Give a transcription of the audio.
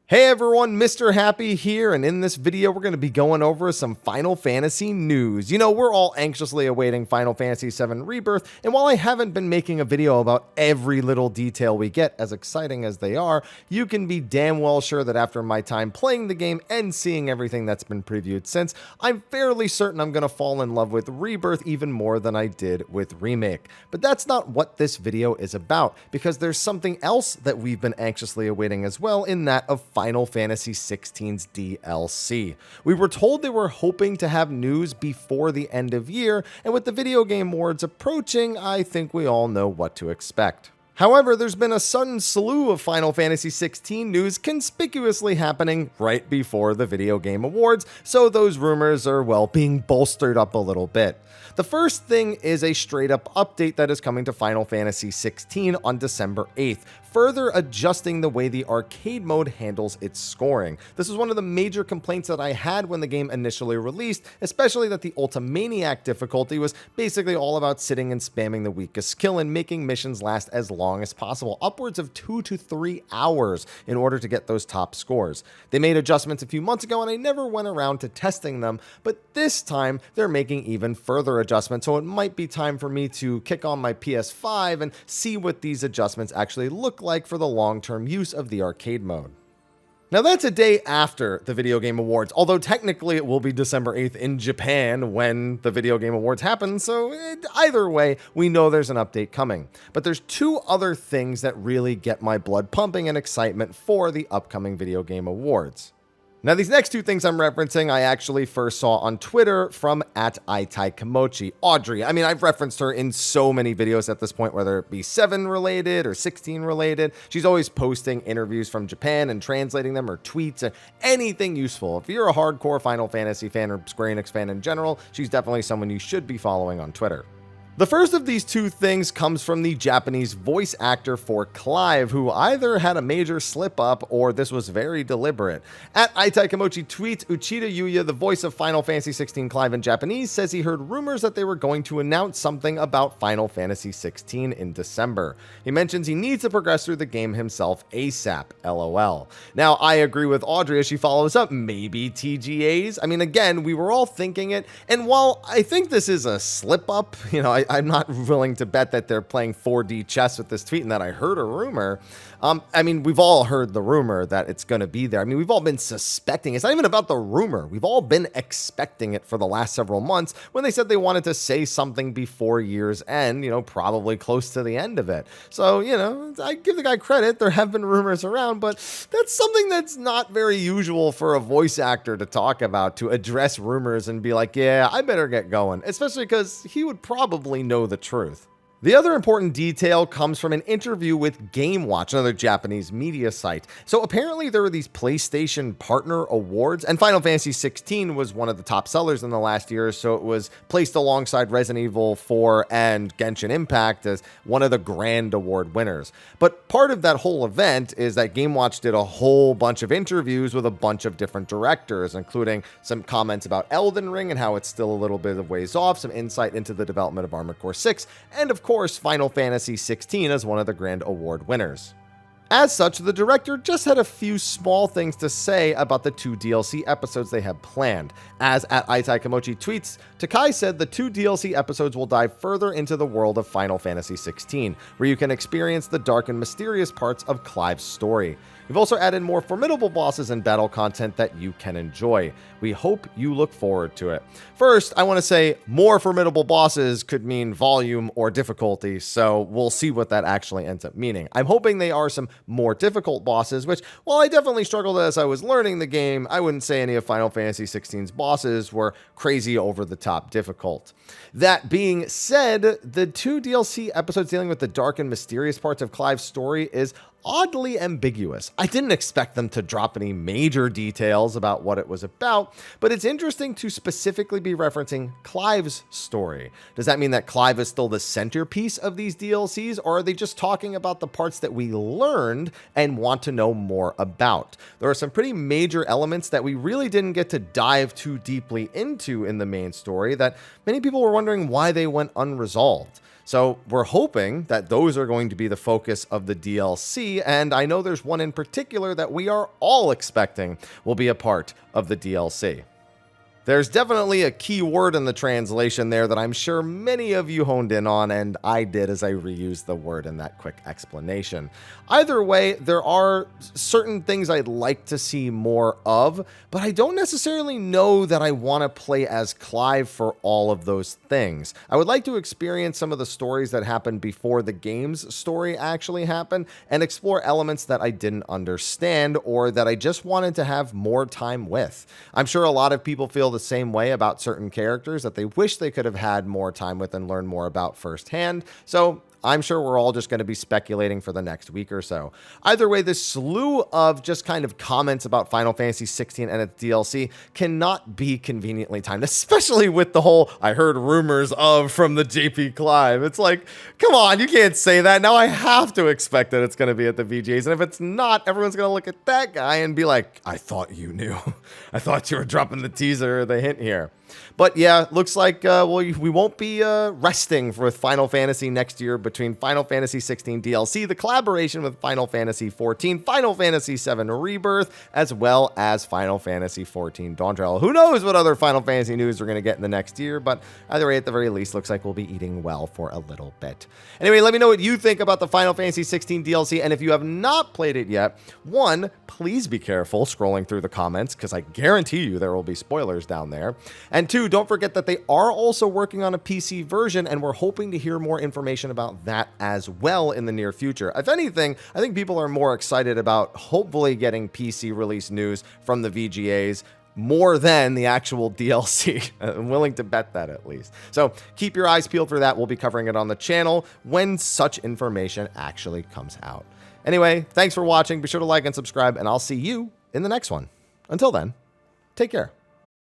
Hey everyone, Mr. Happy here, and in this video we're going to be going over some Final Fantasy news. You know, we're all anxiously awaiting Final Fantasy VII Rebirth, and while I haven't been making a video about every little detail we get, as exciting as they are, you can be damn well sure that after my time playing the game and seeing everything that's been previewed since, I'm fairly certain I'm going to fall in love with Rebirth even more than I did with Remake. But that's not what this video is about, because there's something else that we've been anxiously awaiting as well, in that of Final Fantasy XVI's DLC. We were told they were hoping to have news before the end of year, and with the Video Game Awards approaching, I think we all know what to expect. However, there's been a sudden slew of Final Fantasy XVI news conspicuously happening right before the Video Game Awards, so those rumors are, well, being bolstered up a little bit. The first thing is a straight-up update that is coming to Final Fantasy XVI on December 8th, further adjusting the way the arcade mode handles its scoring. This is one of the major complaints that I had when the game initially released, especially that the Ultimaniac difficulty was basically all about sitting and spamming the weakest skill and making missions last as long as possible, upwards of 2 to 3 hours in order to get those top scores. They made adjustments a few months ago and I never went around to testing them, but this time they're making even further adjustments, so it might be time for me to kick on my PS5 and see what these adjustments actually look like for the long-term use of the arcade mode. Now that's a day after the Video Game Awards, although technically it will be December 8th in Japan when the Video Game Awards happen, so either way, we know there's an update coming. But there's two other things that really get my blood pumping and excitement for the upcoming Video Game Awards. Now, these next two things I'm referencing, I actually first saw on Twitter from @ITaiKamochi. Audrey, I mean, I've referenced her in so many videos at this point, whether it be 7 related or 16 related. She's always posting interviews from Japan and translating them, or tweets, or anything useful. If you're a hardcore Final Fantasy fan or Square Enix fan in general, she's definitely someone you should be following on Twitter. The first of these two things comes from the Japanese voice actor for Clive, who either had a major slip-up or this was very deliberate. @ITaiKamochi tweets, Uchida Yuya, the voice of Final Fantasy XVI Clive in Japanese, says he heard rumors that they were going to announce something about Final Fantasy XVI in December. He mentions he needs to progress through the game himself ASAP, LOL. Now, I agree with Audrey as she follows up, maybe TGAs? I mean, again, we were all thinking it, and while I think this is a slip-up, I'm not willing to bet that they're playing 4D chess with this tweet and that I heard a rumor. I mean, we've all heard the rumor that it's going to be there. I mean, we've all been suspecting. It's not even about the rumor. We've all been expecting it for the last several months when they said they wanted to say something before year's end, probably close to the end of it. So, I give the guy credit. There have been rumors around, but that's something that's not very usual for a voice actor to talk about, to address rumors and be like, yeah, I better get going, especially because he would probably know the truth. The other important detail comes from an interview with GameWatch, another Japanese media site. So apparently there were these PlayStation Partner Awards, and Final Fantasy XVI was one of the top sellers in the last year, so it was placed alongside Resident Evil 4 and Genshin Impact as one of the grand award winners. But part of that whole event is that GameWatch did a whole bunch of interviews with a bunch of different directors, including some comments about Elden Ring and how it's still a little bit of ways off, some insight into the development of Armored Core 6, and of course, Final Fantasy XVI as one of the grand award winners. As such, the director just had a few small things to say about the 2 DLC episodes they have planned. As @ITaiKamochi tweets, Takai said the 2 DLC episodes will dive further into the world of Final Fantasy XVI, where you can experience the dark and mysterious parts of Clive's story. We've also added more formidable bosses and battle content that you can enjoy. We hope you look forward to it. First, I want to say more formidable bosses could mean volume or difficulty, so we'll see what that actually ends up meaning. I'm hoping they are some more difficult bosses, which, while I definitely struggled as I was learning the game, I wouldn't say any of Final Fantasy XVI's bosses were crazy over-the-top difficult. That being said, the 2 DLC episodes dealing with the dark and mysterious parts of Clive's story is oddly ambiguous. I didn't expect them to drop any major details about what it was about, but it's interesting to specifically be referencing Clive's story. Does that mean that Clive is still the centerpiece of these DLCs, or are they just talking about the parts that we learned and want to know more about? There are some pretty major elements that we really didn't get to dive too deeply into in the main story that many people were wondering why they went unresolved. So we're hoping that those are going to be the focus of the DLC, and I know there's one in particular that we are all expecting will be a part of the DLC. There's definitely a key word in the translation there that I'm sure many of you honed in on, and I did as I reused the word in that quick explanation. Either way, there are certain things I'd like to see more of, but I don't necessarily know that I want to play as Clive for all of those things. I would like to experience some of the stories that happened before the game's story actually happened, and explore elements that I didn't understand or that I just wanted to have more time with. I'm sure a lot of people feel the same way about certain characters that they wish they could have had more time with and learn more about firsthand. So I'm sure we're all just going to be speculating for the next week or so. Either way, this slew of just kind of comments about Final Fantasy 16 and its DLC cannot be conveniently timed, especially with the whole "I heard rumors of" from the JP Clive. It's like, come on, you can't say that. Now I have to expect that it's going to be at the VGAs. And if it's not, everyone's going to look at that guy and be like, I thought you knew. I thought you were dropping the teaser or the hint here. But yeah, looks like we won't be resting with Final Fantasy next year between Final Fantasy 16 DLC, the collaboration with Final Fantasy 14, Final Fantasy 7 Rebirth, as well as Final Fantasy 14 Dawn Trail. Who knows what other Final Fantasy news we're going to get in the next year, but either way, at the very least, looks like we'll be eating well for a little bit. Anyway, let me know what you think about the Final Fantasy 16 DLC, and if you have not played it yet, one, please be careful scrolling through the comments, because I guarantee you there will be spoilers down there. And two, don't forget that they are also working on a PC version, and we're hoping to hear more information about that as well in the near future. If anything, I think people are more excited about hopefully getting PC release news from the VGAs more than the actual DLC. I'm willing to bet that at least. So keep your eyes peeled for that. We'll be covering it on the channel when such information actually comes out. Anyway, thanks for watching. Be sure to like and subscribe, and I'll see you in the next one. Until then, take care.